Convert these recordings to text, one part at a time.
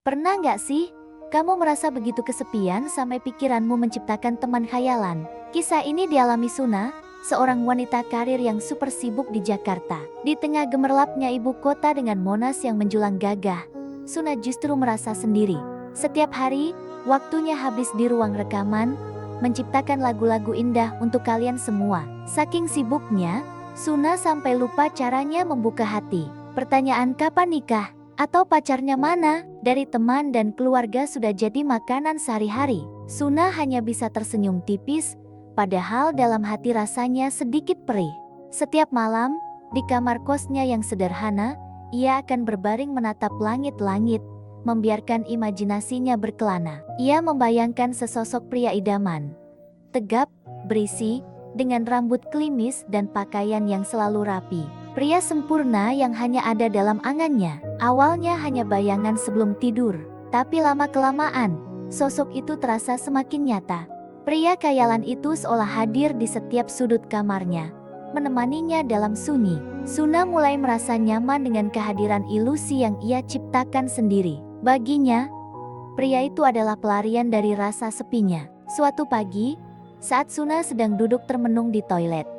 Pernah nggak sih, kamu merasa begitu kesepian sampai pikiranmu menciptakan teman khayalan? Kisah ini dialami Suna, seorang wanita karir yang super sibuk di Jakarta. Di tengah gemerlapnya ibu kota dengan Monas yang menjulang gagah, Suna justru merasa sendiri. Setiap hari, waktunya habis di ruang rekaman, menciptakan lagu-lagu indah untuk kalian semua. Saking sibuknya, Suna sampai lupa caranya membuka hati. Pertanyaan kapan nikah? Atau pacarnya mana? Dari teman dan keluarga sudah jadi makanan sehari-hari. Suna hanya bisa tersenyum tipis, padahal dalam hati rasanya sedikit perih. Setiap malam, di kamar kosnya yang sederhana, ia akan berbaring menatap langit-langit, membiarkan imajinasinya berkelana. Ia membayangkan sesosok pria idaman, tegap, berisi, dengan rambut klimis dan pakaian yang selalu rapi. Pria sempurna yang hanya ada dalam angannya. Awalnya hanya bayangan sebelum tidur, tapi lama-kelamaan, sosok itu terasa semakin nyata. Pria khayalan itu seolah hadir di setiap sudut kamarnya, menemaninya dalam sunyi. Suna mulai merasa nyaman dengan kehadiran ilusi yang ia ciptakan sendiri. Baginya, pria itu adalah pelarian dari rasa sepinya. Suatu pagi, saat Suna sedang duduk termenung di toilet,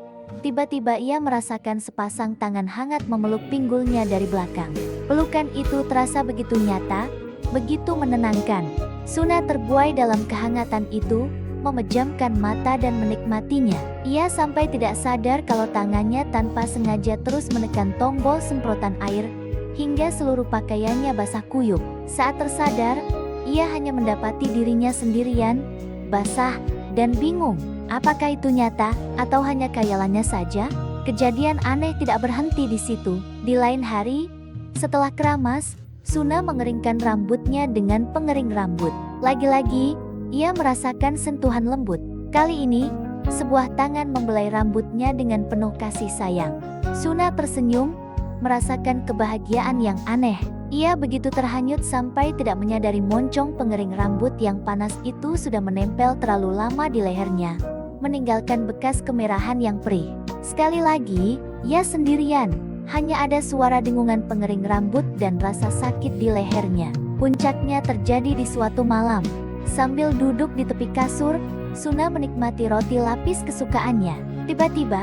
tiba-tiba ia merasakan sepasang tangan hangat memeluk pinggulnya dari belakang. Pelukan itu terasa begitu nyata, begitu menenangkan. Suna terbuai dalam kehangatan itu, memejamkan mata dan menikmatinya. Ia sampai tidak sadar kalau tangannya tanpa sengaja terus menekan tombol semprotan air, hingga seluruh pakaiannya basah kuyup. Saat tersadar, ia hanya mendapati dirinya sendirian, basah, dan bingung. Apakah itu nyata, atau hanya khayalannya saja? Kejadian aneh tidak berhenti di situ. Di lain hari, setelah keramas, Suna mengeringkan rambutnya dengan pengering rambut. Lagi-lagi, ia merasakan sentuhan lembut. Kali ini, sebuah tangan membelai rambutnya dengan penuh kasih sayang. Suna tersenyum, merasakan kebahagiaan yang aneh. Ia begitu terhanyut sampai tidak menyadari moncong pengering rambut yang panas itu sudah menempel terlalu lama di lehernya, meninggalkan bekas kemerahan yang perih. Sekali lagi, ia sendirian. Hanya ada suara dengungan pengering rambut dan rasa sakit di lehernya. Puncaknya terjadi di suatu malam. Sambil duduk di tepi kasur, Suna menikmati roti lapis kesukaannya. Tiba-tiba,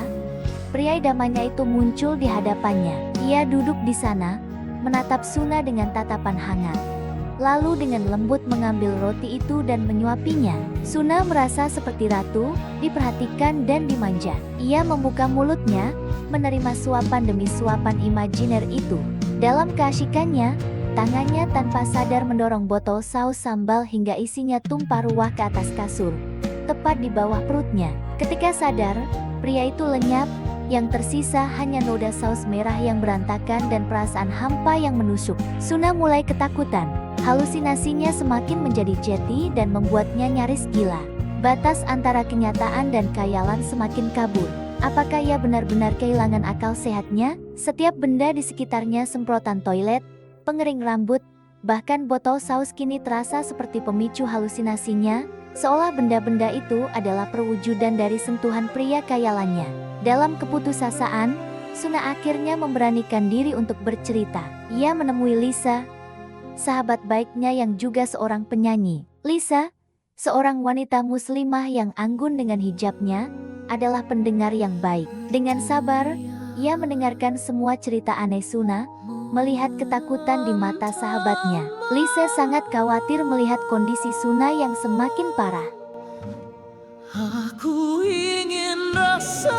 pria idamannya itu muncul di hadapannya. Ia duduk di sana, menatap Suna dengan tatapan hangat. Lalu dengan lembut mengambil roti itu dan menyuapinya. Suna merasa seperti ratu, diperhatikan dan dimanja. Ia membuka mulutnya, menerima suapan demi suapan imajiner itu. Dalam keasyikannya, tangannya tanpa sadar mendorong botol saus sambal hingga isinya tumpah ruah ke atas kasur, tepat di bawah perutnya. Ketika sadar, pria itu lenyap, yang tersisa hanya noda saus merah yang berantakan dan perasaan hampa yang menusuk. Suna mulai ketakutan. Halusinasinya semakin menjadi jeti dan membuatnya nyaris gila. Batas antara kenyataan dan khayalan semakin kabur. Apakah ia benar-benar kehilangan akal sehatnya? Setiap benda di sekitarnya, semprotan toilet, pengering rambut, bahkan botol saus kini terasa seperti pemicu halusinasinya, seolah benda-benda itu adalah perwujudan dari sentuhan pria khayalannya. Dalam keputusasaan, Suna akhirnya memberanikan diri untuk bercerita. Ia menemui Lisa, sahabat baiknya yang juga seorang penyanyi. Lisa, seorang wanita muslimah yang anggun dengan hijabnya, adalah pendengar yang baik. Dengan sabar, ia mendengarkan semua cerita aneh Suna, melihat ketakutan di mata sahabatnya. Lisa sangat khawatir melihat kondisi Suna yang semakin parah. Aku ingin rasa,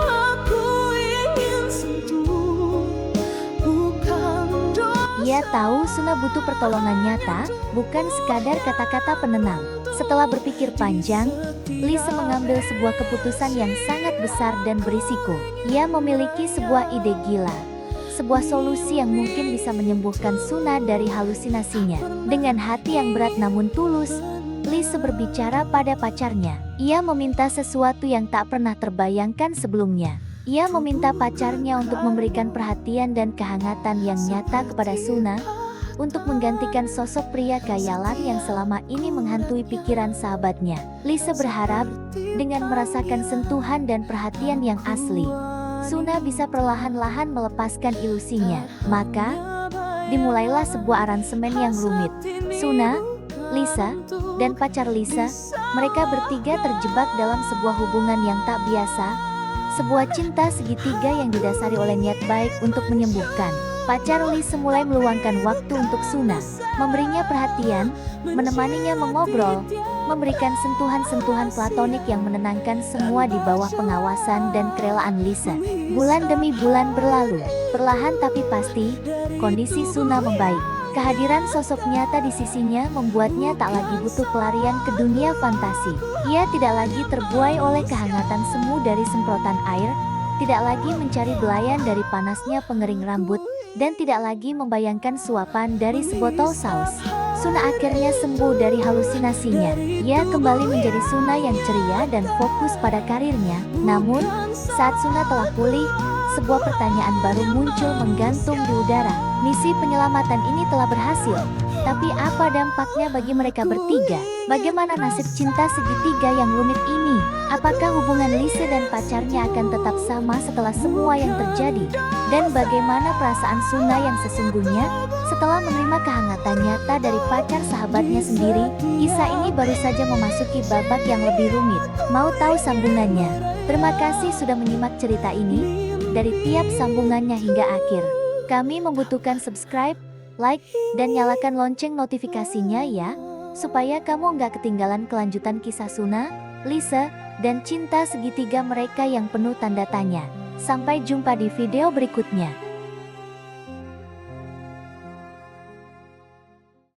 aku ingin sentuh, bukan dosa. Ia tahu Suna butuh pertolongan nyata, bukan sekadar kata-kata penenang. Setelah berpikir panjang, Lisa mengambil sebuah keputusan yang sangat besar dan berisiko. Ia memiliki sebuah ide gila, sebuah solusi yang mungkin bisa menyembuhkan Suna dari halusinasinya. Dengan hati yang berat namun tulus, Lisa berbicara pada pacarnya. Ia meminta sesuatu yang tak pernah terbayangkan sebelumnya. Ia meminta pacarnya untuk memberikan perhatian dan kehangatan yang nyata kepada Suna, untuk menggantikan sosok pria khayalan yang selama ini menghantui pikiran sahabatnya. Lisa berharap, dengan merasakan sentuhan dan perhatian yang asli, Suna bisa perlahan-lahan melepaskan ilusinya. Maka, dimulailah sebuah aransemen yang rumit. Suna, Lisa, dan pacar Lisa, mereka bertiga terjebak dalam sebuah hubungan yang tak biasa, sebuah cinta segitiga yang didasari oleh niat baik untuk menyembuhkan. Pacar Lisa mulai meluangkan waktu untuk Suna, memberinya perhatian, menemaninya mengobrol, memberikan sentuhan-sentuhan platonik yang menenangkan semua di bawah pengawasan dan kerelaan Lisa. Bulan demi bulan berlalu, perlahan tapi pasti, kondisi Suna membaik. Kehadiran sosok nyata di sisinya membuatnya tak lagi butuh pelarian ke dunia fantasi. Ia tidak lagi terbuai oleh kehangatan semu dari semprotan air, tidak lagi mencari belayan dari panasnya pengering rambut, dan tidak lagi membayangkan suapan dari sebotol saus. Suna akhirnya sembuh dari halusinasinya. Ia kembali menjadi Suna yang ceria dan fokus pada karirnya. Namun, saat Suna telah pulih, sebuah pertanyaan baru muncul menggantung di udara. Misi penyelamatan ini telah berhasil, tapi apa dampaknya bagi mereka bertiga? Bagaimana nasib cinta segitiga yang rumit ini? Apakah hubungan Lisa dan pacarnya akan tetap sama setelah semua yang terjadi? Dan bagaimana perasaan Suna yang sesungguhnya? Setelah menerima kehangatan nyata dari pacar sahabatnya sendiri, kisah ini baru saja memasuki babak yang lebih rumit. Mau tahu sambungannya? Terima kasih sudah menyimak cerita ini, dari tiap sambungannya hingga akhir. Kami membutuhkan subscribe, like, dan nyalakan lonceng notifikasinya ya, supaya kamu nggak ketinggalan kelanjutan kisah Suna, Lisa, dan cinta segitiga mereka yang penuh tanda tanya. Sampai jumpa di video berikutnya.